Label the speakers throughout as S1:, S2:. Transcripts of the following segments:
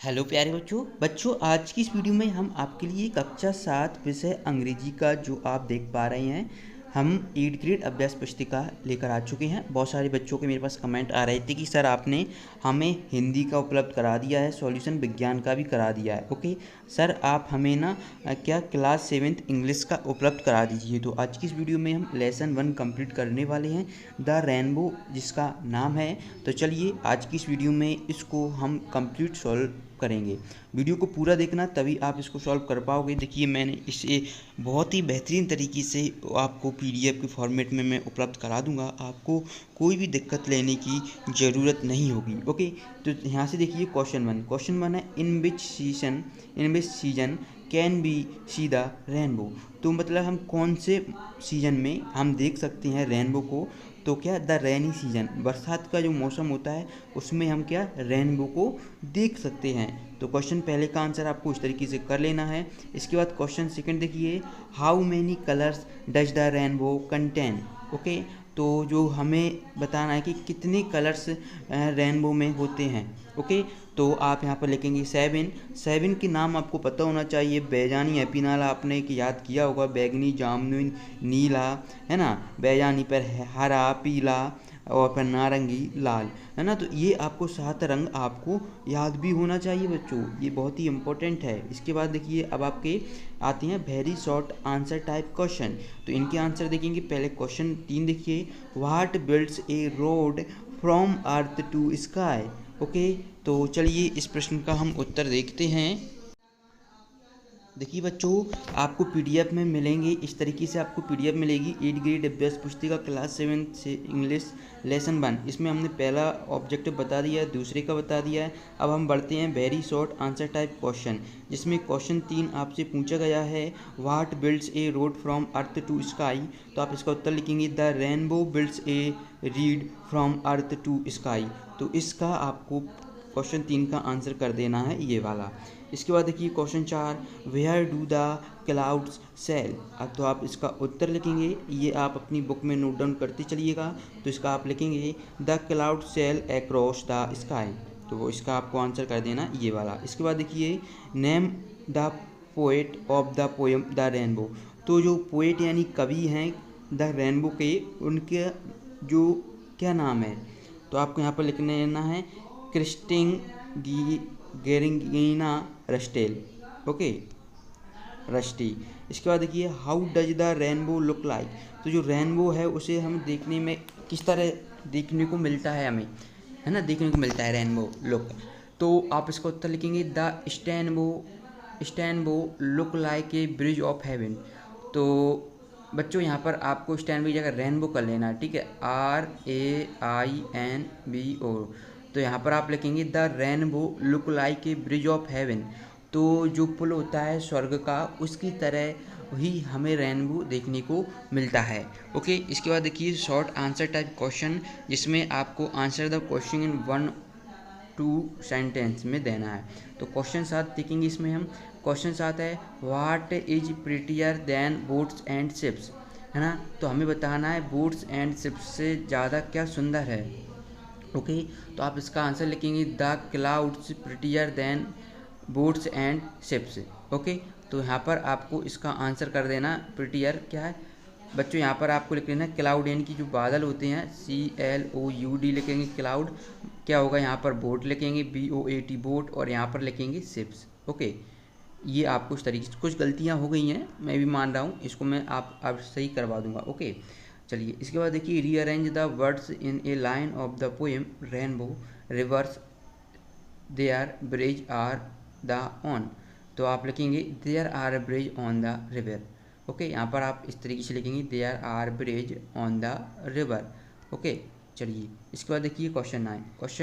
S1: Hello प्यारे बच्चों आज की इस वीडियो में हम आपके लिए कक्षा 7 विषय अंग्रेजी का जो आप देख पा रहे हैं हम 8th ग्रेड अभ्यास पुस्तिका लेकर आ चुके हैं। बहुत सारे बच्चों के मेरे पास कमेंट आ रहे थे कि सर आपने हमें हिंदी का उपलब्ध करा दिया है, सॉल्यूशन विज्ञान का भी करा दिया है। ओके सर, आप हमें ना क्या क्लास 7th इंग्लिश का उपलब्ध करा दीजिए। तो आज की इस वीडियो में हम लेसन 1 कंप्लीट करने वाले हैं, द रेनबो जिसका नाम है। तो चलिए आज की इस वीडियो में इसको हम कंप्लीट सॉल्व करेंगे। वीडियो को पूरा देखना तभी आप इसको सॉल्व कर पाओगे। देखिए मैंने इसे बहुत ही बेहतरीन तरीके से आपको पीडीएफ के फॉर्मेट में मैं उपलब्ध करा दूंगा, आपको कोई भी दिक्कत लेने की ज़रूरत नहीं होगी। ओके, तो यहाँ से देखिए क्वेश्चन वन है in which season can be see the rainbow. तो मतलब हम कौन से सीजन में हम देख सकते हैं रेनबो को। तो क्या द रेनी सीजन, बरसात का जो मौसम होता है उसमें हम क्या रेनबो को देख सकते हैं। तो क्वेश्चन पहले का आंसर आपको इस तरीके से कर लेना है। इसके बाद क्वेश्चन सेकंड देखिए, how many colours does the rainbow contain. Okay, तो जो हमें बताना है कि कितने कलर्स रेनबो में होते हैं। ओके, तो आप यहाँ पर लिखेंगे 7 के नाम आपको पता होना चाहिए। बैजानी एपिनाला आपने एक याद किया होगा, बैगनी, जामुनी, नीला, है ना। बैजानी पर हरा, पीला और फिर नारंगी, लाल, है ना। तो ये आपको 7 रंग आपको याद भी होना चाहिए बच्चों, ये बहुत ही इंपॉर्टेंट है। इसके बाद देखिए अब आपके आते हैं very short answer type question. तो इनके आंसर देखेंगे। पहले क्वेश्चन 3 देखिए, what builds a road from earth to sky. Okay, तो चलिए इस प्रश्न का हम उत्तर देखते हैं। देखिए बच्चों, आपको पीडीएफ में मिलेंगे, इस तरीके से आपको पीडीएफ मिलेगी 8th ग्रेड अभ्यास पुस्तिका क्लास 7 से इंग्लिश लेसन 1। इसमें हमने पहला ऑब्जेक्टिव बता दिया है, दूसरे का बता दिया है। अब हम बढ़ते हैं very short answer type question, जिसमें क्वेश्चन 3 आपसे पूछा गया है, what builds a road from earth to sky. तो आप इसका उत्तर लिखेंगे, the rainbow builds a road from earth to sky. तो इसका आपको क्वेश्चन 3 का आंसर कर देना है ये वाला। इसके बाद देखिए question 4, where do the clouds sail. अब तो आप इसका उत्तर लिखेंगे, ये आप अपनी बुक में नोट डाउन करते चलिएगा। तो इसका आप लिखेंगे the cloud sail across the sky. तो वो इसका आपको आंसर कर देना ये वाला। इसके बाद देखिए, name the poet of the poem the rainbow. तो जो पोएट यानी कवि हैं द रेनबो के, उनके जो क्या नाम है। तो आपको यहाँ पर लिखने लेना है क्रिस्टिन गेरिंगिना रस्टेल। Okay, Rossetti. इसके बाद देखिए, how does the rainbow look like. तो जो रेनबो है उसे हम देखने में किस तरह देखने को मिलता है हमें, है ना, देखने को मिलता है रेनबो लुक। तो आप इसका उत्तर लिखेंगे, the rainbow look like a bridge of heaven. तो बच्चों यहाँ पर आपको स्टैनबो की जगह रेनबो कर लेना है, ठीक है, RAINBO। तो यहाँ पर आप लिखेंगे the rainbow look like a bridge of heaven. तो जो पुल होता है स्वर्ग का, उसकी तरह ही हमें रेनबो देखने को मिलता है। ओके, इसके बाद देखिए शॉर्ट आंसर टाइप क्वेश्चन, जिसमें आपको answer the question in 1-2 sentence में देना है। तो क्वेश्चन 7 देखेंगे इसमें हम। क्वेश्चन 7 है, what is prettier then boats and ships, है ना। तो हमें बताना है बोट्स एंड शिप्स से ज़्यादा क्या सुंदर है। ओके, तो आप इसका आंसर लिखेंगे, the clouds prettier then boats and ships. Okay, तो यहाँ पर आपको इसका आंसर कर देना, प्रिटियर क्या है बच्चों, यहाँ पर आपको लिख लेना क्लाउड, यानी कि जो बादल होते हैं CLOUD लिखेंगे क्लाउड। क्या होगा यहाँ पर बोट लिखेंगे BOAT बोट, और यहाँ पर लिखेंगे शिप्स। ओके, ये आपको इस तरीके से, कुछ गलतियाँ हो गई हैं मैं भी मान रहा हूँ, इसको मैं आप अब सही करवा दूंगा। ओके, चलिए इसके बाद देखिए, rearrange the words in a line of the poem rainbow rivers there bridge are the on. तो आप लिखेंगे there are bridge on the river. Okay, यहाँ पर आप इस तरीके से लिखेंगे there are bridge on the river. Okay, चलिए इसके बाद देखिए क्वेश्चन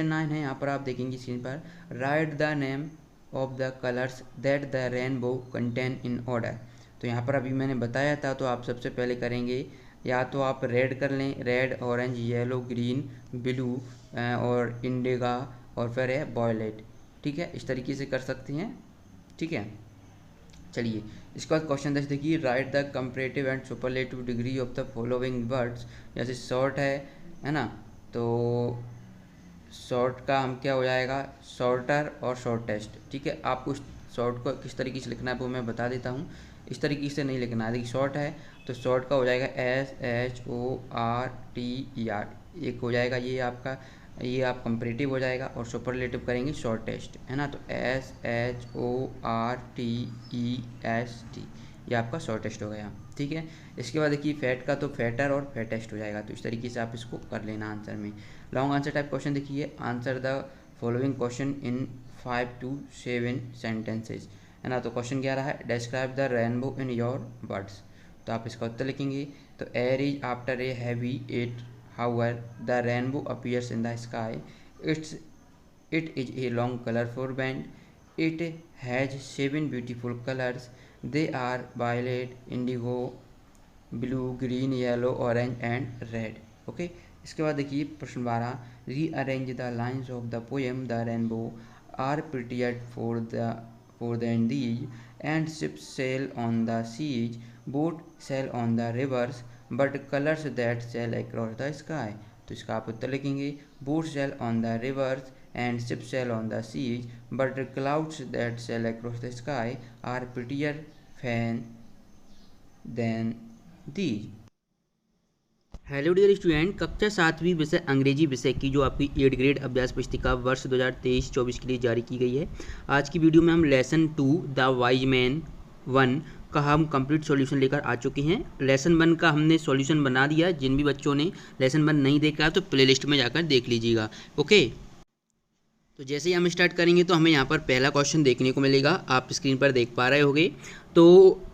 S1: 9 है। यहाँ पर आप देखेंगे स्क्रीन पर, right the name of the colours that the rainbow contain in order. तो यहाँ पर अभी मैंने बताया था, तो आप सबसे पहले करेंगे, या तो आप रेड कर लें, red, orange, yellow, green, blue और इंडिगा, और फिर है वॉयलेट। ठीक है, इस तरीके से कर सकते हैं। ठीक है, चलिए इसके बाद क्वेश्चन 10 देखिए, right the comparative and superlative degree of the following words. जैसे शॉर्ट है ना, तो शॉर्ट का हम क्या हो जाएगा, शॉर्टर और शॉर्टेस्ट। ठीक है, आपको शॉर्ट को किस तरीके से लिखना है वो मैं बता देता हूँ। इस तरीके से नहीं लिखना है। देखिए शॉर्ट है तो शॉर्ट का हो जाएगा SHORTER, एक हो जाएगा ये आपका, ये आप कंपैरेटिव हो जाएगा, और सुपरलेटिव करेंगे शॉर्टेस्ट, है ना। तो SHORTEST, ये आपका शॉर्टेस्ट हो गया। ठीक है, इसके बाद देखिए फैट का तो फैटर और फैटेस्ट हो जाएगा। तो इस तरीके से आप इसको कर लेना आंसर में। लॉन्ग आंसर टाइप क्वेश्चन देखिए, answer the following question in 5 to 7 sentences, है ना। तो क्वेश्चन क्या रहा है, describe the rainbow in your words. तो आप इसका उत्तर लिखेंगे। तो air is after a heavy it, however the rainbow appears in the sky, it is a long colourful band, it has 7 beautiful colours, they are violet, indigo, blue, green, yellow, orange and red. Okay, इसके बाद देखिए प्रश्न 12, rearrange the lines of the poem the rainbow are prettier far than these, and ships sail on the seas, boat sail on the rivers, but colours that sail across the sky. तो इसका आप उत्तर लिखेंगे, boat sail on the rivers and ships sail on the seas, but clouds that sail across the sky are prettier far than these. Hello dear student, कक्षा 7वीं विषय अंग्रेजी विषय की जो आपकी 8 ग्रेड अभ्यास पुस्तिका वर्ष 2023-24 के लिए जारी की गई है। आज की वीडियो में हम लेसन 2 द वाइज मैन 1 का हम कंप्लीट सॉल्यूशन लेकर आ चुके हैं। लेसन 1 का हमने सॉल्यूशन बना दिया। जिन भी बच्चों ने लेसन 1 नहीं देखा तो प्लेलिस्ट में जाकर देख लीजिएगा। ओके, तो जैसे ही हम स्टार्ट करेंगे तो हमें यहाँ पर पहला क्वेश्चन देखने को मिलेगा। आप स्क्रीन पर देख पा रहे होंगे। तो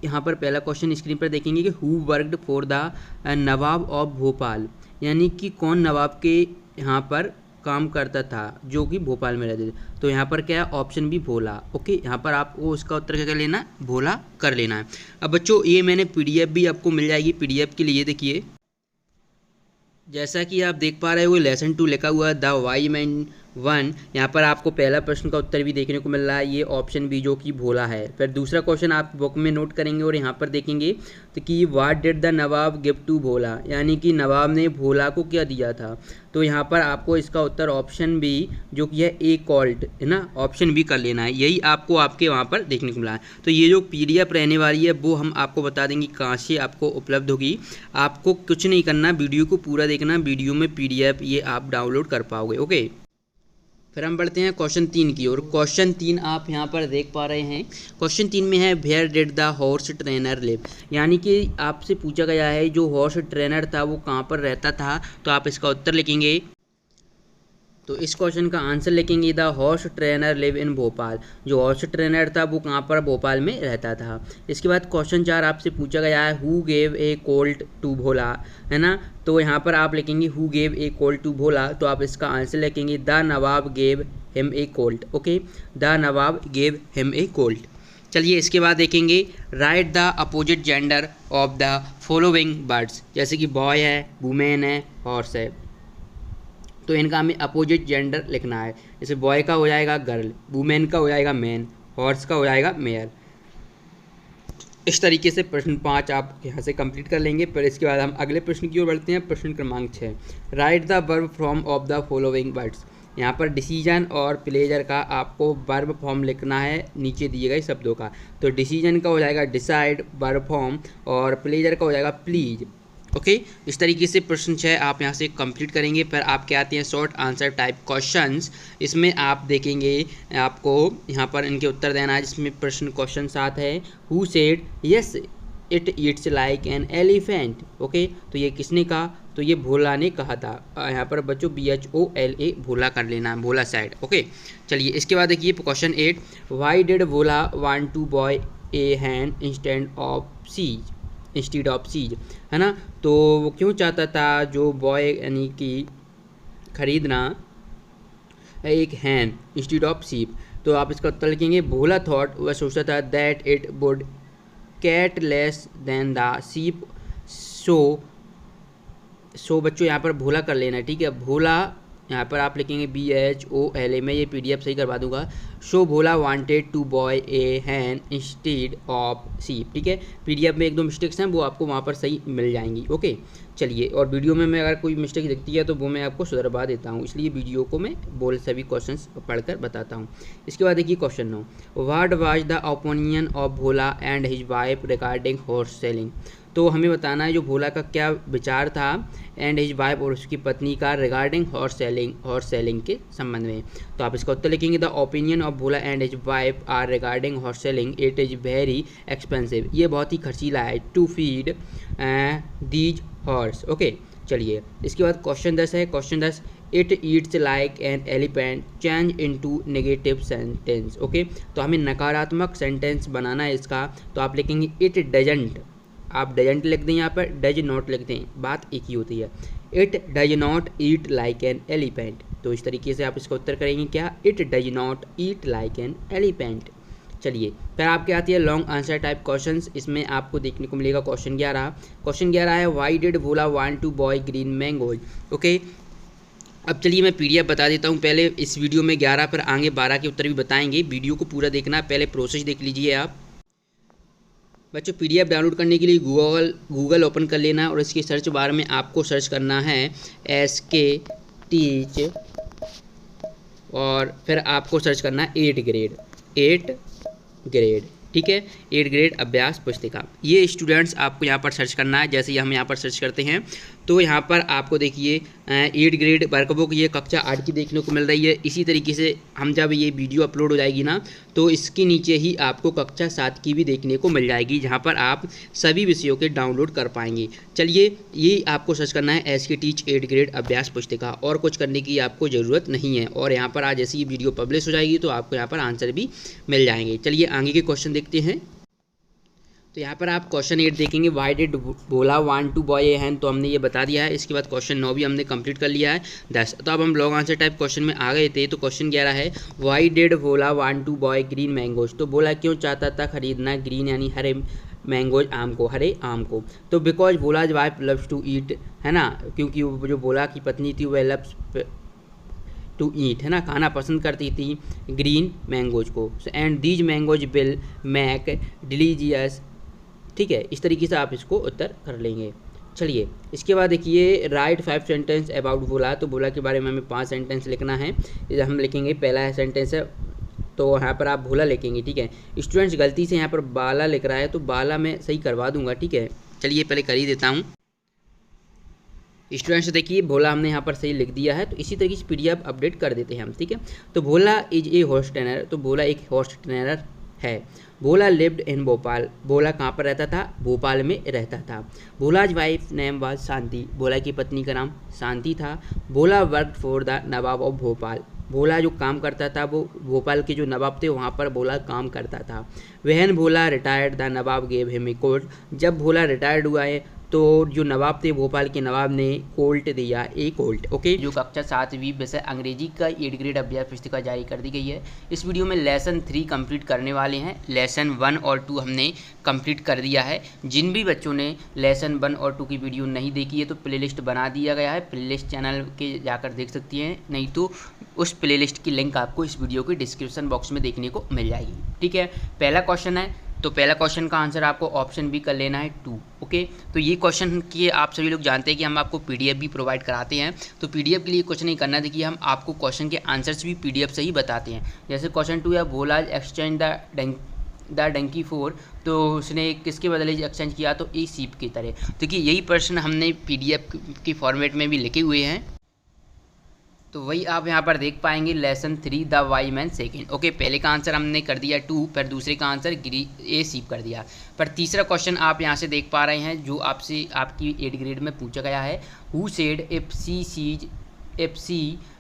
S1: यहाँ पर पहला क्वेश्चन स्क्रीन पर देखेंगे कि who worked for the nawab of Bhopal, यानी कि कौन नवाब के यहाँ पर काम करता था जो कि भोपाल में रहते थे। तो यहाँ पर क्या है, ऑप्शन बी भोला। ओके, यहाँ पर आपको उसका उत्तर क्या कर लेना है, भोला कर लेना है। अब बच्चों ये मैंने PDF भी आपको मिल जाएगी। PDF के लिए देखिए, जैसा कि आप देख पा रहे हो लेसन 2 लिखा हुआ द वाइज मैन 1, यहाँ पर आपको पहला प्रश्न का उत्तर भी देखने को मिल रहा है, ये ऑप्शन बी जो कि भोला है। फिर दूसरा क्वेश्चन आप बुक में नोट करेंगे और यहाँ पर देखेंगे तो कि what did the nawab give to Bhola, यानी कि नवाब ने भोला को क्या दिया था। तो यहाँ पर आपको इसका उत्तर ऑप्शन बी जो कि है ए कॉल्ट, है ना, ऑप्शन बी कर लेना है। यही आपको आपके वहाँ पर देखने को मिला है। तो ये जो PDF रहने वाली है वो हम आपको बता देंगे कहाँ से आपको उपलब्ध होगी। आपको कुछ नहीं करना, वीडियो को पूरा देखना, वीडियो में PDF ये आप डाउनलोड कर पाओगे। ओके, फिर हम बढ़ते हैं क्वेश्चन 3 की ओर। क्वेश्चन 3 आप यहाँ पर देख पा रहे हैं। क्वेश्चन 3 में है where did the horse trainer live, यानी कि आपसे पूछा गया है जो हॉर्स ट्रेनर था वो कहाँ पर रहता था। तो आप इसका उत्तर लिखेंगे। तो इस क्वेश्चन का आंसर लिखेंगे the horse trainer live in Bhopal, जो हॉर्स ट्रेनर था वो कहाँ पर भोपाल में रहता था। इसके बाद क्वेश्चन 4 आपसे पूछा गया है who gave a colt to Bhola, है ना। तो यहाँ पर आप लिखेंगे who gave a colt to Bhola. तो आप इसका आंसर लिखेंगे the nawab gave him a colt. Okay, the nawab gave him a colt. चलिए इसके बाद देखेंगे write the opposite gender of the following birds, जैसे कि बॉय है, वुमेन है, हॉर्स है। तो इनका हमें अपोजिट जेंडर लिखना है। जैसे बॉय का हो जाएगा गर्ल, वुमेन का हो जाएगा मैन, हॉर्स का हो जाएगा मेयर। इस तरीके से प्रश्न 5 आप यहाँ से कंप्लीट कर लेंगे। फिर इसके बाद हम अगले प्रश्न की ओर बढ़ते हैं। प्रश्न क्रमांक 6, right the verb form of the following words. यहाँ पर डिसीजन और प्लेजर का आपको वर्ब फॉर्म लिखना है नीचे दिए गए शब्दों का। तो डिसीजन का हो जाएगा डिसाइड वर्ब फॉर्म, और प्लेजर का हो जाएगा प्लीज। ओके, इस तरीके से प्रश्न 6 आप यहाँ से कंप्लीट करेंगे। फिर आपके आते हैं शॉर्ट आंसर टाइप क्वेश्चंस। इसमें आप देखेंगे आपको यहाँ पर इनके उत्तर देना है। जिसमें प्रश्न क्वेश्चन 7 है who said yes it eats like an elephant. Okay, तो ये किसने कहा, तो ये भोला ने कहा था। यहाँ पर बच्चों BHOLA भोला कर लेना है, भोला साइड। ओके, चलिए इसके बाद देखिए question 8, why did Bhola want to buy a hen instead of sheep, है ना। तो वो क्यों चाहता था जो बॉय यानी कि खरीदना एक हैंड इंस्टेड ऑफ सीप। तो आप इसका उत्तर लिखेंगे भोला थॉट, वह सोचता था that it would eat less than the sheep. So बच्चों यहाँ पर भोला कर लेना है। ठीक है, भोला यहाँ पर आप लिखेंगे BHOLA, मैं ये PDF सही करवा दूंगा। So Bhola wanted to buy a hen instead of see. ठीक है, PDF में एक दो मिस्टेक्स हैं, वो आपको वहाँ पर सही मिल जाएंगी। ओके, चलिए, और वीडियो में मैं अगर कोई मिस्टेक दिखती है तो वो मैं आपको सुधरवा देता हूँ, इसलिए वीडियो को मैं सभी क्वेश्चंस पढ़कर बताता हूँ। इसके बाद देखिए question 9, what was the opinion of Bhola and his wife regarding horse selling. तो हमें बताना है जो भोला का क्या विचार था एंड हिज वाइफ और उसकी पत्नी का रिगार्डिंग हॉर्स सेलिंग के संबंध में। तो आप इसका उत्तर लिखेंगे, the opinion of Bhola and his wife are regarding horse selling, it is very expensive. ये बहुत ही खर्चीला है, to feed these horse. Okay, चलिए, इसके बाद क्वेश्चन 10 है। Question 10, it eats like an elephant, change into negative sentence. Okay, तो हमें नकारात्मक सेंटेंस बनाना है इसका। तो आप लिखेंगे इट डजंट, आप डजंट लिख दें, यहाँ पर डज नॉट लिख दें, बात एक ही होती है। It does not eat like an elephant. तो इस तरीके से आप इसका उत्तर करेंगे क्या, it does not eat like an elephant. चलिए, फिर आपके आती है लॉन्ग आंसर टाइप क्वेश्चंस। इसमें आपको देखने को मिलेगा क्वेश्चन 11। क्वेश्चन 11 है, why did Bhola want to buy green mangoes. Okay, अब चलिए मैं PDF बता देता हूँ पहले। इस वीडियो में 11 पर आगे 12 के उत्तर भी बताएंगे, वीडियो को पूरा देखना, पहले प्रोसेस देख लीजिए आप। बच्चों, PDF डाउनलोड करने के लिए गूगल ओपन कर लेना और इसके सर्च बार में आपको सर्च करना है SK टीच, और फिर आपको सर्च करना है 8 ग्रेड। ठीक है, 8 ग्रेड अभ्यास पुस्तिका। ये स्टूडेंट्स आपको यहाँ पर सर्च करना है। जैसे ही हम यहाँ पर सर्च करते हैं तो यहाँ पर आपको देखिए 8 ग्रेड वर्कबुक ये कक्षा 8 की देखने को मिल रही है। इसी तरीके से हम जब ये वीडियो अपलोड हो जाएगी ना, तो इसके नीचे ही आपको कक्षा 7 की भी देखने को मिल जाएगी, जहाँ पर आप सभी विषयों के डाउनलोड कर पाएंगे। चलिए, ये आपको सर्च करना है SK टीच 8 ग्रेड अभ्यास पुस्तिका, और कुछ करने की आपको ज़रूरत नहीं है। और यहाँ पर आज जैसे ये वीडियो पब्लिश हो जाएगी तो आपको यहाँ पर आंसर भी मिल जाएंगे। चलिए आगे के क्वेश्चन देखते हैं। तो यहाँ पर आप क्वेश्चन 8 देखेंगे, why did Bhola want to buy a hen, तो हमने ये बता दिया है। इसके बाद क्वेश्चन 9 भी हमने कंप्लीट कर लिया है। 10, तो अब हम लॉन्ग आंसर टाइप क्वेश्चन में आ गए थे। तो क्वेश्चन 11 है, why did Bhola want to buy green mangoes. तो भोला क्यों चाहता था खरीदना ग्रीन यानी हरे मैंगोज, आम को, हरे आम को। तो because Bhola's wife loves to eat, है ना, क्योंकि वो जो भोला की पत्नी थी वह लव्स टू ईट, है ना, खाना पसंद करती थी ग्रीन मैंगोज को। And these mangoes will make delicious. ठीक है, इस तरीके से आप इसको उत्तर कर लेंगे। चलिए, इसके बाद देखिए, राइट 5 सेंटेंस अबाउट भोला। तो भोला के बारे में हमें 5 सेंटेंस लिखना है। हम लिखेंगे, पहला सेंटेंस है तो यहाँ पर आप भोला लिखेंगे। ठीक है, स्टूडेंट्स गलती से यहाँ पर बाला लिख रहा है, तो बाला मैं सही करवा दूंगा। ठीक है, चलिए पहले कर ही देता हूँ। स्टूडेंट्स देखिए, भोला हमने यहाँ पर सही लिख दिया है, तो इसी तरीके से PDF अपडेट कर देते हैं हम। ठीक है, तो भोला इज ए हॉर्स ट्रेनर। तो भोला एक हॉर्स ट्रेनर है। भोला लिव्ड इन भोपाल। भोला कहाँ पर रहता था, भोपाल में रहता था। Bhola's wife name was Shanti. Bhola की पत्नी का नाम शांति था। Bhola worked for the nawab of Bhopal. Bhola जो काम करता था वो भोपाल के जो नवाब थे वहाँ पर भोला काम करता था। When Bhola retired the nawab gave him a Colt. जब भोला रिटायर्ड हुआ है तो जो नवाब थे भोपाल के नवाब ने कोल्ट दिया, ए कोल्ट। ओके, जो कक्षा 7वीं विषय अंग्रेजी का 8 ग्रेड अभ्यास पुस्तिका जारी कर दी गई है। इस वीडियो में लेसन 3 कंप्लीट करने वाले हैं। लेसन 1 और 2 हमने कंप्लीट कर दिया है। जिन भी बच्चों ने लेसन 1 और 2 की वीडियो नहीं देखी है तो प्लेलिस्ट बना दिया गया है, प्लेलिस्ट चैनल के जाकर देख सकती हैं, नहीं तो उस प्लेलिस्ट की लिंक आपको इस वीडियो के डिस्क्रिप्शन बॉक्स में देखने को मिल जाएगी। ठीक है, पहला क्वेश्चन है, तो पहला क्वेश्चन का आंसर आपको ऑप्शन बी कर लेना है 2। ओके, तो ये क्वेश्चन की आप सभी लोग जानते हैं कि हम आपको PDF भी प्रोवाइड कराते हैं। तो PDF के लिए कुछ नहीं करना, देखिए हम आपको क्वेश्चन के आंसर्स भी PDF से ही बताते हैं। जैसे क्वेश्चन 2 है, भोलाज एक्सचेंज द डंकी फॉर। तो उसने किसके बदले एक्सचेंज किया, तो ए सीप की तरह। देखिए यही प्रश्न हमने PDF के फॉर्मेट में भी लिखे हुए हैं, तो वही आप यहाँ पर देख पाएंगे। Lesson 3 the Y man second. Okay, पहले का आंसर हमने कर दिया 2, फिर दूसरे का आंसर ए सीप कर दिया। पर तीसरा क्वेश्चन आप यहाँ से देख पा रहे हैं जो आपसे आपकी 8 ग्रेड में पूछा गया है। Who said if she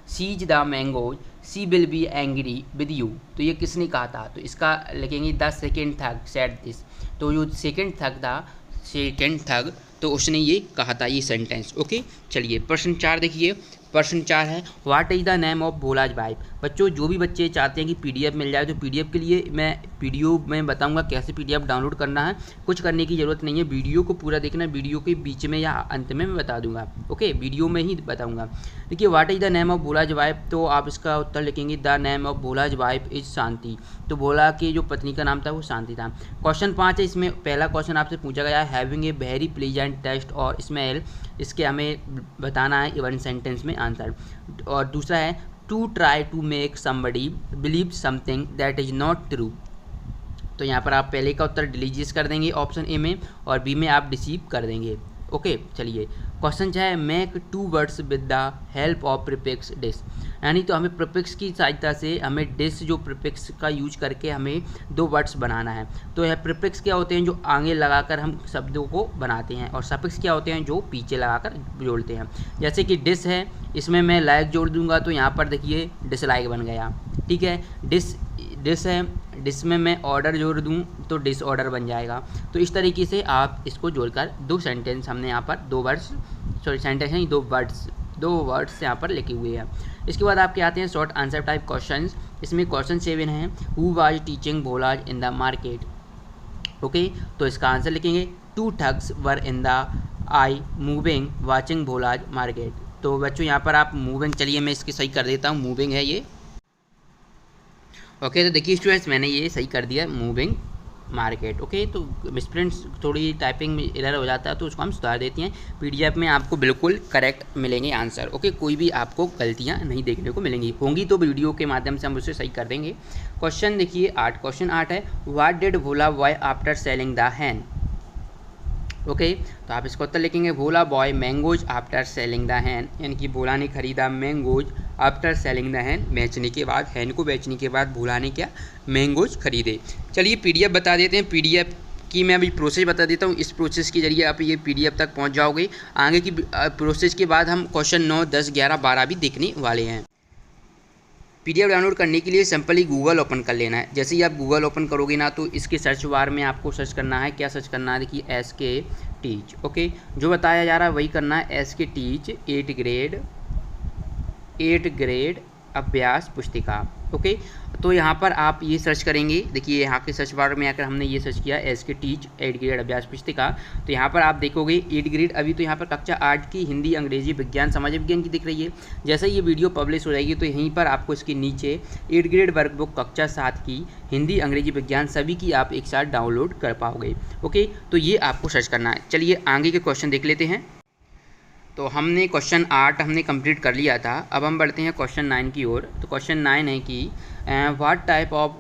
S1: sees the mangoes she will be angry with you. तो ये किसने कहा था, तो इसका लिखेंगे the second thug said this. तो जो सेकेंड थग तो उसने ये कहा था, ये सेंटेंस। ओके, चलिए प्रश्न 4 देखिए। प्रश्न 4 है, what is the name of Bhola's wife. बच्चों जो भी बच्चे चाहते हैं कि PDF मिल जाए, तो PDF के लिए मैं वीडियो में बताऊंगा कैसे पीडीएफ डाउनलोड करना है। कुछ करने की ज़रूरत नहीं है, वीडियो को पूरा देखना है, वीडियो के बीच में या अंत में मैं बता दूंगा। ओके, वीडियो में ही बताऊंगा। देखिए, what is the name of Bhola's wife, तो आप इसका उत्तर लिखेंगे the name of Bhola's wife is Shanti. तो भोला की जो पत्नी का नाम था वो शांति था। क्वेश्चन 5 है, इसमें पहला क्वेश्चन आपसे पूछा गया है having a very pleasant taste और स्मेल, इसके हमें बताना है वन सेंटेंस में आंसर। और दूसरा है to try to make somebody believe something that is not true. तो यहाँ पर आप पहले का उत्तर डिलीजियस कर देंगे ऑप्शन ए में, और बी में आप डिसीव कर देंगे। ओके, चलिए क्वेश्चन जो है make 2 words with the help of prefix dis, यानी तो हमें प्रीफिक्स की सहायता से हमें डिस जो प्रीफिक्स का यूज करके हमें 2 वर्ड्स बनाना है। तो यह प्रीफिक्स क्या होते हैं जो आगे लगाकर हम शब्दों को बनाते हैं, और सफिक्स क्या होते हैं जो पीछे लगाकर जोड़ते हैं। जैसे कि डिस है, इसमें मैं लाइक जोड़ दूंगा तो यहाँ पर देखिए डिसलाइक बन गया। ठीक है, डिस है, डिस में मैं ऑर्डर जोड़ दूं तो डिसऑर्डर बन जाएगा। तो इस तरीके से आप इसको जोड़कर 2 सेंटेंस हमने यहाँ पर 2 वर्ड्स, सॉरी सेंटेंस नहीं 2 वर्ड्स यहाँ पर लिखे हुए हैं। इसके बाद आपके आते हैं शॉर्ट आंसर टाइप क्वेश्चंस। इसमें क्वेश्चन 7 है who was teaching Bhola's in the market. Okay, तो इसका आंसर लिखेंगे 2 thugs were in the eye moving watching Bhola's market. तो बच्चों यहाँ पर आप मूविंग, चलिए मैं इसकी सही कर देता हूँ, मूविंग है ये। ओके, तो देखिए स्टूडेंट्स मैंने ये सही कर दिया, मूविंग मार्केट। ओके, तो स्टूडेंट्स थोड़ी टाइपिंग में एरर हो जाता है तो उसको हम सुधार देते हैं। पीडीएफ में आपको बिल्कुल करेक्ट मिलेंगे आंसर। ओके, कोई भी आपको गलतियां नहीं देखने को मिलेंगी, होंगी तो वीडियो के माध्यम से हम उसे सही कर देंगे। क्वेश्चन देखिए 8, क्वेश्चन 8 है what did Bhola buy after selling the hen. Okay, तो आप इसका उत्तर लिखेंगे Bhola buy mangoes after selling the hen, यानी कि भोला ने खरीदा mangoes after selling the hen, बेचने के बाद, हैन को बेचने के बाद भोला ने क्या मैंगोज खरीदे। चलिए पीडीएफ बता देते हैं, पीडीएफ की मैं अभी प्रोसेस बता देता हूँ। इस प्रोसेस के जरिए आप ये पीडीएफ तक पहुँच जाओगे। आगे की प्रोसेस के बाद हम क्वेश्चन 9, 10, 11, 12 भी देखने वाले हैं। पीडीएफ डाउनलोड करने के लिए सिंपली गूगल ओपन कर लेना है। जैसे ही आप गूगल ओपन करोगे ना तो इसके सर्च बार में आपको सर्च करना है, क्या सर्च करना है, देखिए SK टीच। ओके, जो बताया जा रहा है वही करना है, SK टीच 8 ग्रेड अभ्यास पुस्तिका। ओके, तो यहाँ पर आप ये सर्च करेंगे, देखिए यहाँ के सर्च बार में आकर हमने ये सर्च किया SK टीच 8 ग्रेड अभ्यास पुस्तिका। तो यहाँ पर आप देखोगे 8 ग्रेड, अभी तो यहाँ पर कक्षा 8 की हिंदी, अंग्रेजी, विज्ञान, समाज विज्ञान की दिख रही है। जैसे ये वीडियो पब्लिश हो जाएगी तो यहीं पर आपको इसके नीचे 8 ग्रेड वर्कबुक कक्षा 7 की हिंदी, अंग्रेजी, विज्ञान सभी की आप एक साथ डाउनलोड कर पाओगे। ओके, तो ये आपको सर्च करना है। चलिए आगे के क्वेश्चन देख लेते हैं। तो हमने क्वेश्चन 8 हमने कंप्लीट कर लिया था, अब हम बढ़ते हैं क्वेश्चन 9 की ओर। तो क्वेश्चन 9 है कि what type of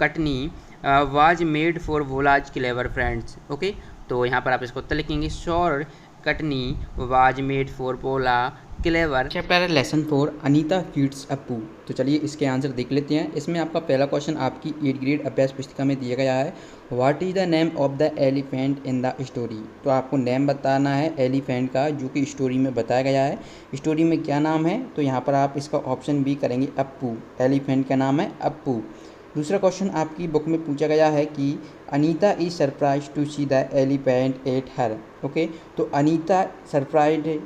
S1: chutney was made for Bhola's clever friends. Okay, तो यहाँ पर आप इसको उत्तर लिखेंगे sour chutney was made for Bhola clever. Chapter lesson 4 Anita feeds Appu. तो चलिए इसके आंसर देख लेते हैं। इसमें आपका पहला क्वेश्चन आपकी 8 ग्रेड अभ्यास पुस्तिका में दिया गया है what is the name of the elephant in the story. तो आपको नेम बताना है एलिफेंट का जो कि स्टोरी में बताया गया है। स्टोरी में क्या नाम है, तो यहाँ पर आप इसका ऑप्शन बी करेंगे अप्पू, एलिफेंट का नाम है अप्पू। दूसरा क्वेश्चन आपकी बुक में पूछा गया है कि Anita is surprise to see the elephant at her. Okay, तो अनीता सरप्राइज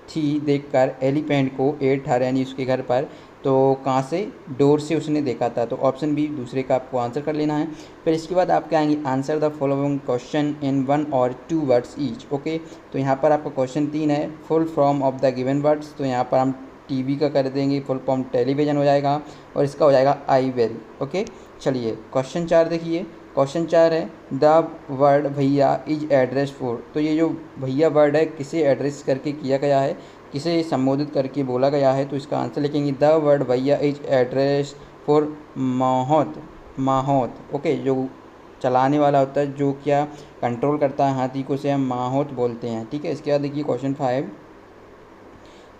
S1: थी देखकर एलिफेंट को एट हर, यानी उसके घर पर। तो कहाँ से, डोर से उसने देखा था। तो ऑप्शन बी दूसरे का आपको आंसर कर लेना है। फिर इसके बाद आपके आएंगे आंसर द फॉलोइंग क्वेश्चन इन 1 और 2 वर्ड्स ईच। ओके, तो यहाँ पर आपका क्वेश्चन 3 है full form of the given words. तो यहाँ पर हम टीवी का कर देंगे, फुल फॉर्म टेलीविज़न हो जाएगा, और इसका हो जाएगा आई विल। ओके, चलिए क्वेश्चन 4 देखिए। क्वेश्चन 4 है द वर्ड भैया इज एड्रेस फॉर। तो ये जो भैया वर्ड है किसे एड्रेस करके किया गया है, किसे संबोधित करके बोला गया है। तो इसका आंसर लिखेंगे द वर्ड भैया इज एड्रेस फॉर माहौत। ओके, जो चलाने वाला होता है, जो क्या कंट्रोल करता है हाथी को, से हम माहौत बोलते हैं। ठीक है, इसके बाद देखिए question 5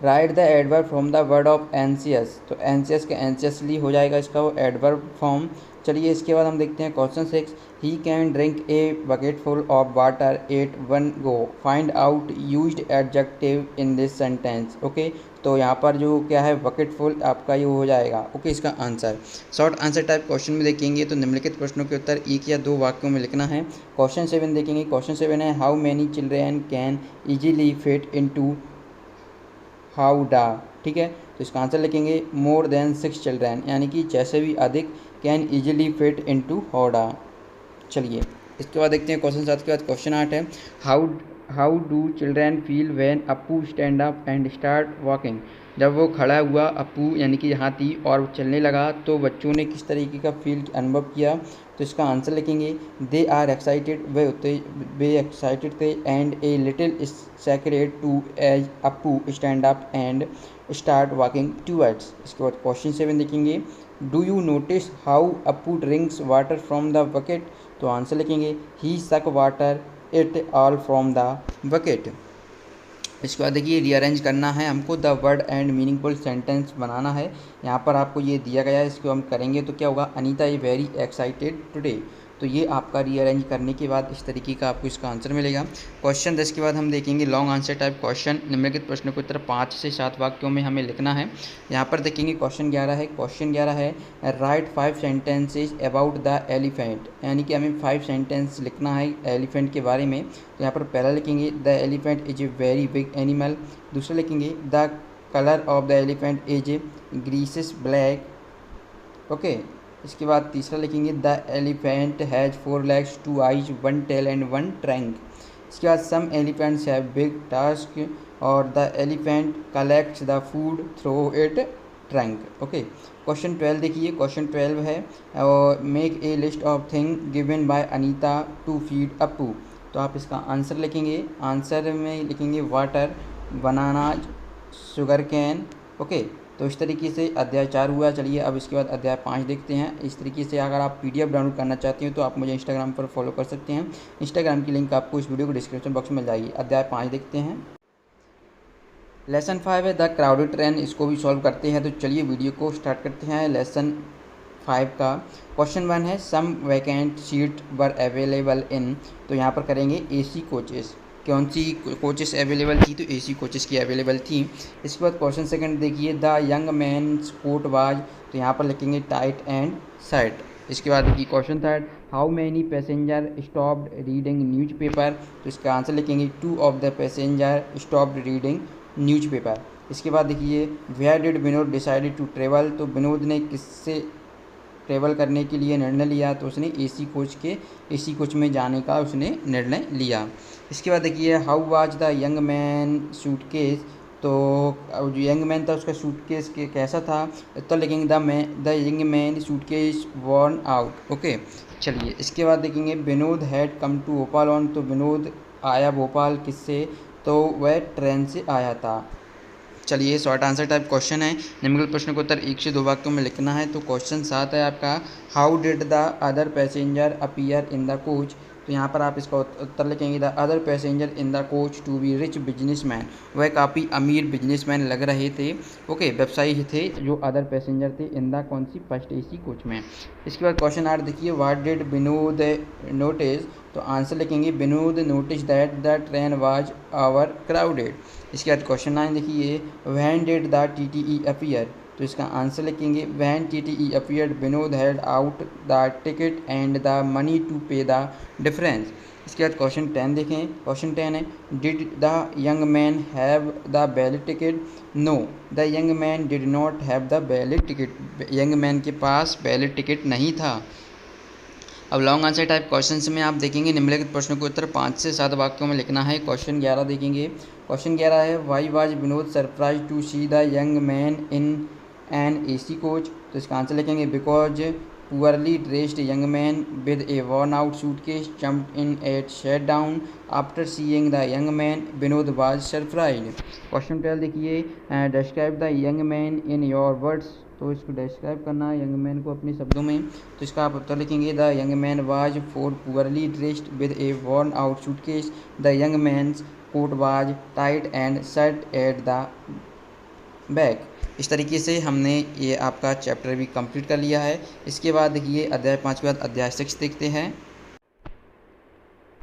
S1: write the adverb from the word of anxious. तो एंसियस के एंसियसली हो जाएगा इसका वो एडवर्ब फॉर्म। चलिए इसके बाद हम देखते हैं question 6 he can drink a bucket full of water at 1 go find out used adjective in this sentence. Okay, तो यहाँ पर जो क्या है बकेट फुल आपका ये हो जाएगा। ओके, इसका answer short answer type question में देखेंगे तो निम्नलिखित प्रश्नों के उत्तर 1 या 2 वाक्यों में लिखना है। क्वेश्चन 7 देखेंगे। क्वेश्चन 7 है how many children can easily fit in to howdah. ठीक है, तो इसका आंसर लिखेंगे मोर देन 6 चिल्ड्रन, यानी कि जैसे भी अधिक, can easily fit into Howrah. चलिए इसके बाद देखते हैं क्वेश्चन 7 के बाद क्वेश्चन 8 है, how do children feel when Appu stand up and start walking. जब वो खड़ा हुआ अप्पू यानी कि हाथी और चलने लगा तो बच्चों ने किस तरीके का फील अनुभव किया। तो इसका आंसर लिखेंगे दे आर एक्साइटेड, वे एक्साइटेड थे, and a little scared too as Appu stand up and start walking towards. इसके बाद क्वेश्चन 7 देखेंगे, do you notice how Appu drinks water from the bucket. तो आंसर लिखेंगे he suck water it all from the bucket. इसके बाद देखिए rearrange करना है हमको, the word and meaningful sentence बनाना है। यहाँ पर आपको ये दिया गया है, इसको हम करेंगे तो क्या होगा, Anita is very excited today. तो ये आपका रीअरेंज करने के बाद इस तरीके का आपको इसका आंसर मिलेगा। क्वेश्चन 10 के बाद हम देखेंगे लॉन्ग आंसर टाइप क्वेश्चन। निम्नलिखित प्रश्न को उत्तर 5 से 7 वाक्यों में हमें लिखना है। यहाँ पर देखेंगे क्वेश्चन 11 है। क्वेश्चन 11 है right 5 sentences about the elephant, यानी कि हमें 5 सेंटेंस लिखना है एलिफेंट के बारे में। तो यहाँ पर पहला लिखेंगे the elephant is a very big animal. दूसरा लिखेंगे the colour of the elephant is greyish black. Okay, इसके बाद तीसरा लिखेंगे the elephant has 4 legs, 2 eyes, 1 tail and 1 trunk। इसके बाद some elephants have big tusk, और the elephant collects the food through it trunk. Okay, question 12 देखिए। Question 12 है make a list of thing given by Anita to feed Appu. तो आप इसका answer लिखेंगे, answer में लिखेंगे वाटर, बनाना, शुगर कैन। ओके, तो इस तरीके से अध्याय 4 हुआ। चलिए अब इसके बाद अध्याय 5 देखते हैं। इस तरीके से अगर आप PDF डाउनलोड करना चाहते हैं तो आप मुझे इंस्टाग्राम पर फॉलो कर सकते हैं। इंस्टाग्राम की लिंक आपको इस वीडियो को डिस्क्रिप्शन बॉक्स में मिल जाएगी। अध्याय 5 देखते हैं। लेसन 5 है द क्राउडेड ट्रेन, इसको भी सॉल्व करते हैं। तो चलिए वीडियो को स्टार्ट करते हैं। लेसन 5 का क्वेश्चन 1 है some vacant seat were available in. तो यहाँ पर करेंगे AC कोचेस, कौन सी कोचेस अवेलेबल थी, तो AC कोचेस की अवेलेबल थी। इसके बाद क्वेश्चन सेकंड देखिए the young man's coat was. तो यहाँ पर लिखेंगे टाइट एंड शर्ट। इसके बाद देखिए question third how many passenger stopped reading newspaper. तो इसका आंसर लिखेंगे 2 of the passenger stopped reading newspaper. इसके बाद देखिए where did Vinod decided to travel. तो विनोद ने किससे ट्रेवल करने के लिए निर्णय लिया, तो उसने AC कोच में जाने का उसने निर्णय लिया। इसके बाद देखिए how was the young man suitcase. तो जो यंग मैन था उसका सूटकेस कैसा था, तो लिखेंगे the young man suitcase worn out. Okay, चलिए इसके बाद देखेंगे Vinod had come to Bhopal on. तो विनोद आया भोपाल किससे, तो वह ट्रेन से आया था। चलिए शॉर्ट आंसर टाइप क्वेश्चन है। निम्नलिखित प्रश्न को उत्तर 1 से 2 वाक्यों में लिखना है। तो क्वेश्चन 7 है आपका how did the other passenger appear in the coach. तो यहाँ पर आप इसका उत्तर लिखेंगे the other passenger in the coach to be rich businessman. वह काफ़ी अमीर बिजनेसमैन लग रहे थे। ओके, व्यवसायी थे जो अदर पैसेंजर थे इन द कौन सी फर्स्ट AC कोच में। इसके बाद क्वेश्चन 8 देखिए व्हाट डिड विनोद नोटिस। तो आंसर लिखेंगे Vinod notice that the train was over crowded. इसके बाद क्वेश्चन 9 देखिए when did the TTE appear. तो इसका आंसर लिखेंगे when TTE appeared Vinod had out the ticket and the money to pay the difference. इसके बाद क्वेश्चन 10 देखें। क्वेश्चन 10 है did the young man have the valid ticket. No, the young man did not have the valid ticket. Young man के पास valid ticket नहीं था। अब long answer type question में आप देखेंगे निम्नलिखित प्रश्नों को उत्तर 5 से 7 वाक्यों में लिखना है। क्वेश्चन 11 देखेंगे। क्वेश्चन 11 है why was Vinod surprise to see the young man in an AC coach. तो इसका आंसर लिखेंगे because poorly dressed young man with a worn out suitcase jumped in at sat down after seeing the young man Vinod was surprised. Question 12 देखिए describe the young man in your words. तो इसको describe करना है young man को अपने शब्दों में। तो इसका आप उत्तर लिखेंगे the young man was for poorly dressed with a worn out suitcase. The young man's coat was tight and shirt at the back. इस तरीके से हमने ये आपका चैप्टर भी कंप्लीट कर लिया है। इसके बाद देखिए अध्याय 5 के बाद अध्याय 6 देखते हैं।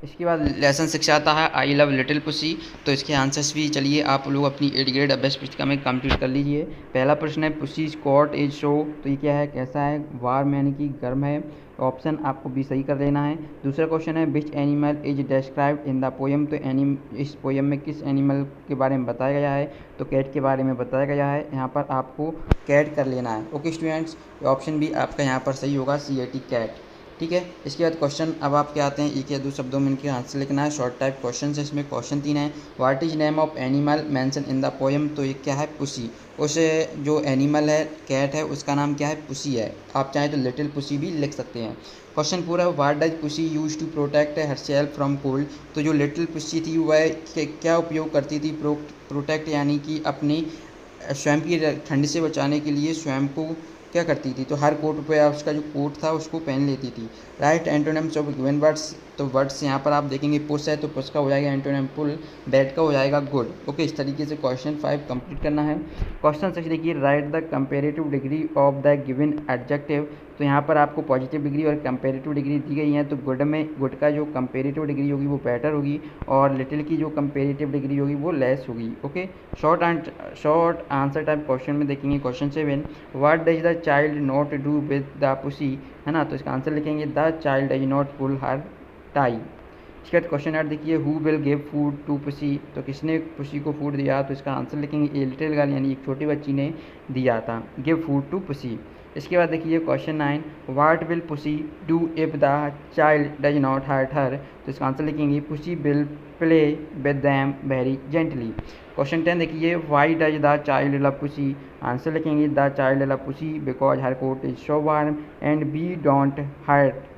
S1: इसके बाद लेसन सिखाता है आई लव लिटिल पुसी। तो इसके आंसर्स भी चलिए आप लोग अपनी 8th ग्रेड अभ्यास पुस्तिका में कंप्लीट कर लीजिए। पहला प्रश्न है पुसी कॉट इज शो, तो ये क्या है, कैसा है, वार्म यानी कि गर्म है। ऑप्शन आपको भी सही कर लेना है। दूसरा क्वेश्चन है which animal is described in the poem, तो इस पोएम में किस एनिमल के बारे में बताया गया है, तो कैट के बारे में बताया गया है। यहाँ पर आपको कैट कर लेना है। ओके स्टूडेंट्स, ऑप्शन भी आपका यहाँ पर सही होगा, CAT कैट। ठीक है, इसके बाद क्वेश्चन अब आपके आते हैं, एक या दो शब्दों में इनके आंसर लिखना है। शॉर्ट टाइप क्वेश्चन है इसमें। क्वेश्चन 3 है what is name of animal mention in the poem, तो ये क्या है, पुसी। उस जो एनिमल है कैट है उसका नाम क्या है, पुसी है। आप चाहें तो लिटिल पुसी भी लिख सकते हैं। क्वेश्चन पूरा what does pussy use to protect herself from cold, तो जो लिटिल पुसी थी वह क्या उपयोग करती थी, प्रोटेक्ट यानी कि अपनी स्वयं की ठंड से बचाने के लिए स्वयं को क्या करती थी, तो हर कोट पे उसका जो कोट था उसको पहन लेती थी। Right antonyms of given words, तो वर्ड्स यहाँ पर आप देखेंगे पुश है तो पुश का हो जाएगा एंटोनिम पुल, बैड का हो जाएगा गुड। ओके, इस तरीके से क्वेश्चन 5 कंप्लीट करना है। क्वेश्चन 6 देखिए right the comparative degree of the given adjective, तो यहाँ पर आपको पॉजिटिव डिग्री और कंपेरेटिव डिग्री दी गई है। तो गुड का जो कंपेरेटिव डिग्री होगी वो बेटर होगी और लिटिल की जो कंपेरेटिव डिग्री होगी वो लेस होगी। Okay, short answer type question में देखेंगे question 7 what does the child not do with the pussy, है ना, तो इसका आंसर लिखेंगे the child does not pull her tail. इसके बाद क्वेश्चन 8 देखिए who will give food to pussy, तो किसने पुसी को फूड दिया, तो इसका आंसर लिखेंगे ए लिटिल गर्ल यानी एक छोटी बच्ची ने दिया था, गिव फूड टू पुसी। इसके बाद देखिए question 9 what will Pussy do if the child does not hurt her, तो इसका आंसर लिखेंगे Pussy will play with them very gently. Question 10 देखिए why does the child love Pussy, answer लिखेंगे the child love Pussy because her coat is so warm and we don't hurt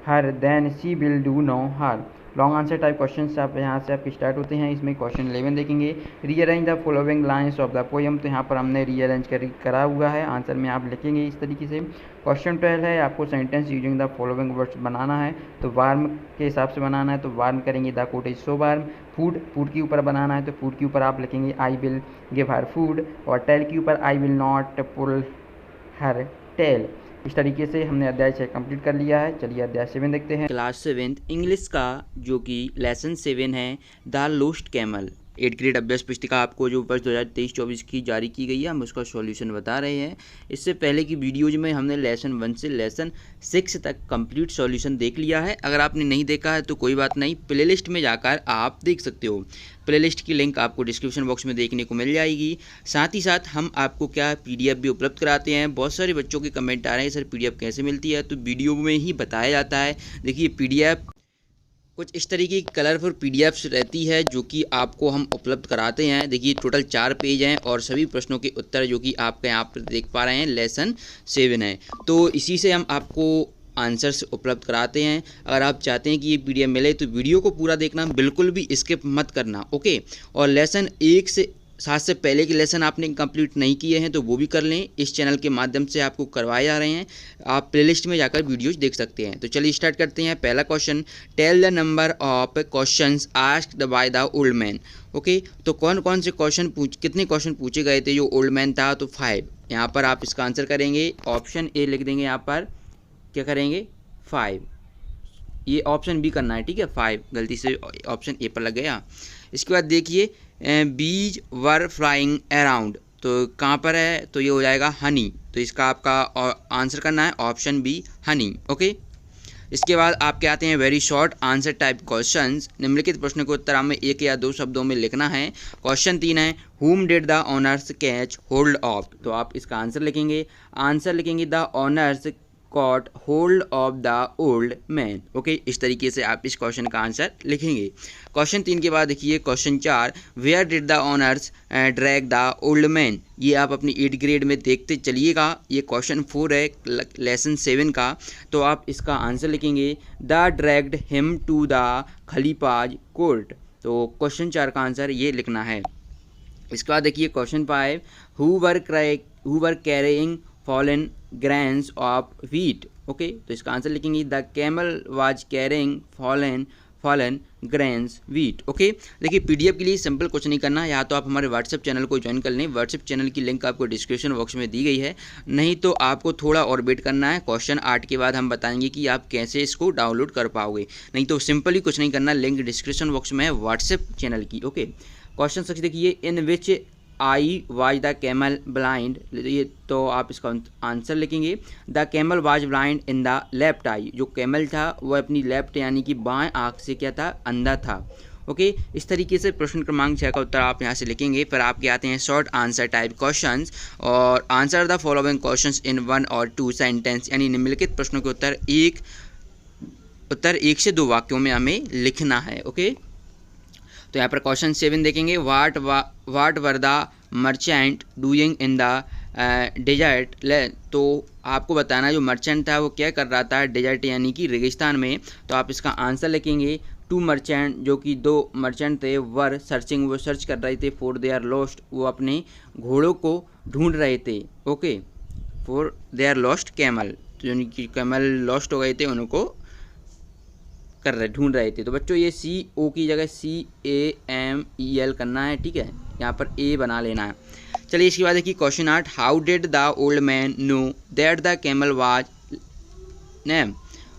S1: her then she will do no her. Long answer type question आप यहाँ से आपके start होते हैं। इसमें question 11 देखेंगे rearrange the following lines of the poem, तो यहाँ पर हमने रीअरेंज करा हुआ है, आंसर में आप लिखेंगे इस तरीके से। क्वेश्चन 12 है आपको sentence using the following words बनाना है, तो वार्म के हिसाब से बनाना है, तो वार्म करेंगे the coat is so warm. Food के ऊपर बनाना है, तो फूड के ऊपर आप लिखेंगे I will give her food, और टेल के ऊपर I will not pull her tail. इस तरीके से हमने अध्याय 6 कंप्लीट कर लिया है। चलिए अध्याय 7 देखते हैं। क्लास 7 इंग्लिश का जो कि लेसन 7 है the lost camel. 8th grade अभ्यास पुस्तिका आपको जो वर्ष 2023-24 की जारी की गई है, हम उसका सॉल्यूशन बता रहे हैं। इससे पहले की वीडियोज में हमने लेसन 1 से लेसन 6 तक कंप्लीट सॉल्यूशन देख लिया है। अगर आपने नहीं देखा है तो कोई बात नहीं, प्लेलिस्ट में जाकर आप देख सकते हो। प्लेलिस्ट की लिंक आपको डिस्क्रिप्शन बॉक्स में देखने को मिल जाएगी। साथ ही साथ हम आपको क्या PDF भी उपलब्ध कराते हैं। बहुत सारे बच्चों के कमेंट आ रहे हैं सर PDF कैसे मिलती है, तो वीडियो में ही बताया जाता है। देखिए PDF कुछ इस तरीके की कलरफुल PDFs रहती है जो कि आपको हम उपलब्ध कराते हैं। देखिए टोटल 4 पेज हैं और सभी प्रश्नों के उत्तर जो कि आपके यहाँ पर देख पा रहे हैं लेसन 7 है, तो इसी से हम आपको आंसर्स उपलब्ध कराते हैं। अगर आप चाहते हैं कि ये PDF मिले तो वीडियो को पूरा देखना, बिल्कुल भी स्किप मत करना। ओके, और लेसन 1 से 7 से पहले के लेसन आपने कंप्लीट नहीं किए हैं तो वो भी कर लें, इस चैनल के माध्यम से आपको करवाए जा रहे हैं। आप प्लेलिस्ट में जाकर वीडियोज देख सकते हैं। तो चलिए स्टार्ट करते हैं। पहला question tell the number of questions asked by the old man. Okay, तो कौन कौन से कितने क्वेश्चन पूछे गए थे जो ओल्ड मैन था, तो 5। यहाँ पर आप इसका आंसर करेंगे, ऑप्शन ए लिख देंगे, यहाँ पर क्या करेंगे 5, ये ऑप्शन बी करना है, ठीक है। 5 गलती से ऑप्शन ए पर लग गया। इसके बाद देखिए बीज वर फ्लाइंग अराउंड, तो कहाँ पर है, तो ये हो जाएगा हनी, तो इसका आपका आंसर करना है ऑप्शन बी हनी। ओके, इसके बाद आपके आते हैं very short answer type questions. निम्नलिखित प्रश्न को उत्तर हमें 1 या 2 शब्दों में लिखना है। क्वेश्चन 3 है whom did the owners catch hold of, तो आप इसका आंसर लिखेंगे the owners caught hold of the old man। Okay, इस तरीके से आप इस क्वेश्चन का आंसर लिखेंगे। क्वेश्चन 3 के बाद देखिए question 4 where did the owners drag the old man, ये आप अपनी 8th ग्रेड में देखते चलिएगा। ये क्वेश्चन 4 है लेसन 7 का, तो आप इसका आंसर लिखेंगे the dragged him to the Khalifa's court, तो क्वेश्चन 4 का आंसर ये लिखना है। इसके बाद देखिए question 5 who were carrying fallen grains of wheat. Okay, तो इसका आंसर लिखेंगे the camel was carrying fallen fallen grains wheat. Okay, देखिए पीडीएफ के लिए सिंपल कुछ नहीं करना, या तो आप हमारे व्हाट्सएप चैनल को ज्वाइन कर लें, व्हाट्सएप चैनल की लिंक आपको डिस्क्रिप्शन बॉक्स में दी गई है, नहीं तो आपको थोड़ा और वेट करना है। क्वेश्चन 8 के बाद हम बताएंगे कि आप कैसे इसको डाउनलोड कर पाओगे, नहीं तो सिंपली कुछ नहीं करना, लिंक डिस्क्रिप्शन बॉक्स में है व्हाट्सएप चैनल की। ओके, क्वेश्चन 6 देखिए, in which eye was the camel blind, ये तो आप इसका आंसर लिखेंगे, the camel was blind in the left eye, जो कैमल था वह अपनी लेफ्ट यानी कि बाएं आँख से क्या था, अंधा था। ओके, इस तरीके से प्रश्न क्रमांक 6 का उत्तर आप यहाँ से लिखेंगे। फिर आपके आते हैं शॉर्ट आंसर टाइप क्वेश्चंस, और answer the following questions in 1 और 2 सेंटेंस, यानी निम्नलिखित प्रश्नों के उत्तर एक से 2 वाक्यों में हमें लिखना है। ओके, तो यहाँ पर क्वेश्चन 7 देखेंगे, what were the merchant doing in the desert, तो आपको बताना जो मर्चेंट था वो क्या कर रहा था डेजर्ट यानी कि रेगिस्तान में। तो आप इसका आंसर लिखेंगे, 2 मर्चेंट, जो कि 2 मर्चेंट थे, वर सर्चिंग, वो सर्च कर रहे थे, फॉर दे आर लॉस्ट, वो अपने घोड़ों को ढूंढ रहे थे। Okay, for they are lost camel, तो यानी कि कैमल लॉस्ट हो गए थे, उनको ढूंढ रहे थे। तो बच्चों ये CO की जगह CAMEL करना है, ठीक है, यहाँ पर A बना लेना है। चलिए इसके बाद देखिए question 8, how did the old man know that the camel was name.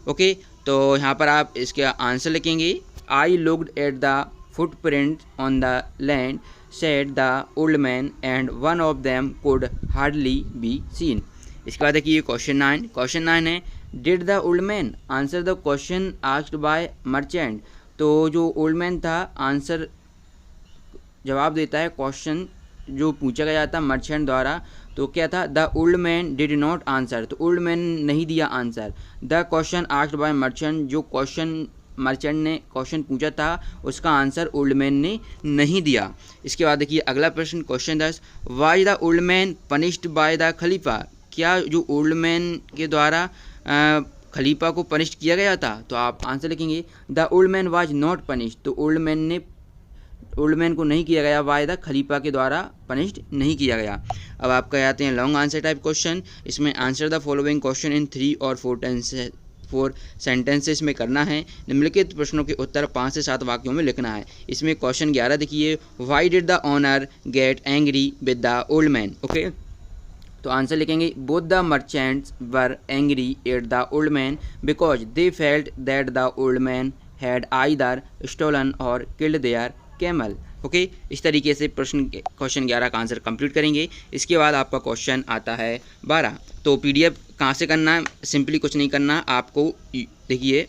S1: Okay, तो यहाँ पर आप इसके आंसर लिखेंगे, I looked at the footprint on the land said the old man and one of them could hardly be seen. इसके बाद देखिए question 9 है, did the old man answer the question asked by merchant, तो जो old man था answer जवाब देता है क्वेश्चन जो पूछा गया था मर्चेंट द्वारा, तो क्या था, the old man did not answer, तो ओल्ड मैन नहीं दिया answer. The question asked by merchant, जो क्वेश्चन मर्चेंट ने क्वेश्चन पूछा था उसका आंसर ओल्ड मैन ने नहीं दिया। इसके बाद देखिए अगला प्रश्न question 10, was the old man punished by the Khalifa, क्या जो ओल्ड मैन के द्वारा खलीफा को पनिश किया गया था। तो आप आंसर लिखेंगे, the old man was not punished, तो ओल्ड मैन को नहीं किया गया, बाय द खलीफा के द्वारा पनिश्ड नहीं किया गया। अब आपका आते हैं लॉन्ग आंसर टाइप क्वेश्चन, इसमें आंसर द फॉलोइंग क्वेश्चन इन 3 और 4 सेंटेंसेस में करना है। निम्नलिखित प्रश्नों के उत्तर 5 से 7 वाक्यों में लिखना है। इसमें क्वेश्चन 11 देखिए, why did the owner get angry with the old man. Okay, तो आंसर लिखेंगे, both the merchants were angry at the old man because they felt that the old man had either stolen or killed their camel. Okay, इस तरीके से question 11 का answer complete करेंगे। इसके बाद आपका क्वेश्चन आता है 12। तो पीडीएफ कहाँ से करना है, सिंपली कुछ नहीं करना, आपको देखिए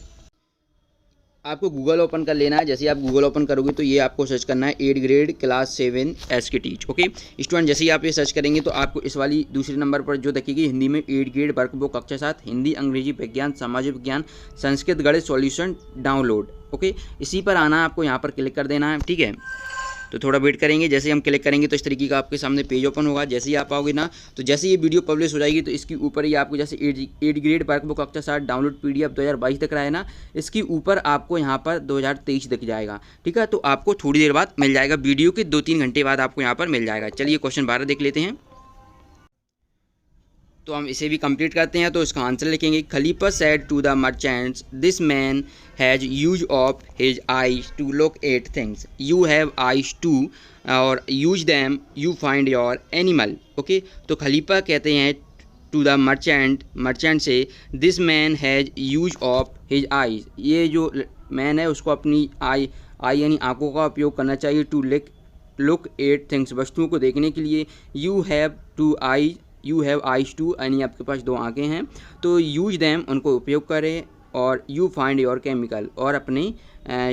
S1: आपको गूगल ओपन कर लेना है। जैसे आप गूगल ओपन करोगे तो ये आपको सर्च करना है 8th grade class 7 SK teach. Okay student, जैसे ही आप ये सर्च करेंगे तो आपको इस वाली दूसरे नंबर पर जो दिखेगी हिंदी में 8th ग्रेड वर्कबुक कक्षा 7 हिंदी, अंग्रेजी, विज्ञान, सामाजिक विज्ञान, संस्कृत, गणित सॉल्यूशन डाउनलोड। ओके, इसी पर आना है, आपको यहाँ पर क्लिक कर देना है, ठीक है। तो थोड़ा वेट करेंगे, जैसे हम क्लिक करेंगे तो इस तरीके का आपके सामने पेज ओपन होगा। जैसे ही आप आओगे ना, तो जैसे ये वीडियो पब्लिश हो जाएगी तो इसके ऊपर ही आपको जैसे 8th ग्रेड वर्कबुक कक्षा 7 डाउनलोड PDF 2022 दिख रहा है ना, इसके ऊपर आपको यहाँ पर 2023 दिख जाएगा, ठीक है। तो आपको थोड़ी देर बाद मिल जाएगा, वीडियो के 2-3 घंटे बाद आपको यहाँ पर मिल जाएगा। चलिए क्वेश्चन 12 देख लेते हैं। तो हम इसे भी कंप्लीट करते हैं। तो इसका आंसर लिखेंगे, Khalifa said to the merchants, this man has use of his eyes to look at things, you have eyes too और use them, you find your animal. Okay, तो खलीफा कहते हैं टू द मर्चेंट से, this man has use of his eyes, ये जो man है उसको अपनी आई यानी आंखों का उपयोग करना चाहिए, टू लुक एट थिंग्स, वस्तुओं को देखने के लिए, यू हैव आइज टू यानी आपके पास 2 आंखें हैं, तो यूज दैम उनको उपयोग करें, और यू फाइंड योर केमिकल और अपने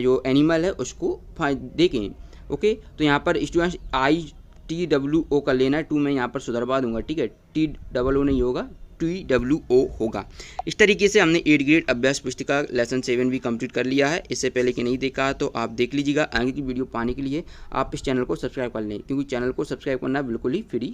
S1: जो एनिमल है उसको देखें। ओके, तो यहाँ पर स्टूडेंट्स ITWO कर लेना है, 2 मैं यहाँ पर सुधरवा दूंगा, ठीक है, TOO नहीं होगा, TWO होगा। इस तरीके से हमने 8th ग्रेड अभ्यास पुस्तिका लेसन 7 भी कंप्लीट कर लिया है। इससे पहले कि नहीं देखा तो आप देख लीजिएगा। आगे की वीडियो पाने के लिए आप इस चैनल को सब्सक्राइब कर लें, क्योंकि चैनल को सब्सक्राइब करना बिल्कुल ही फ्री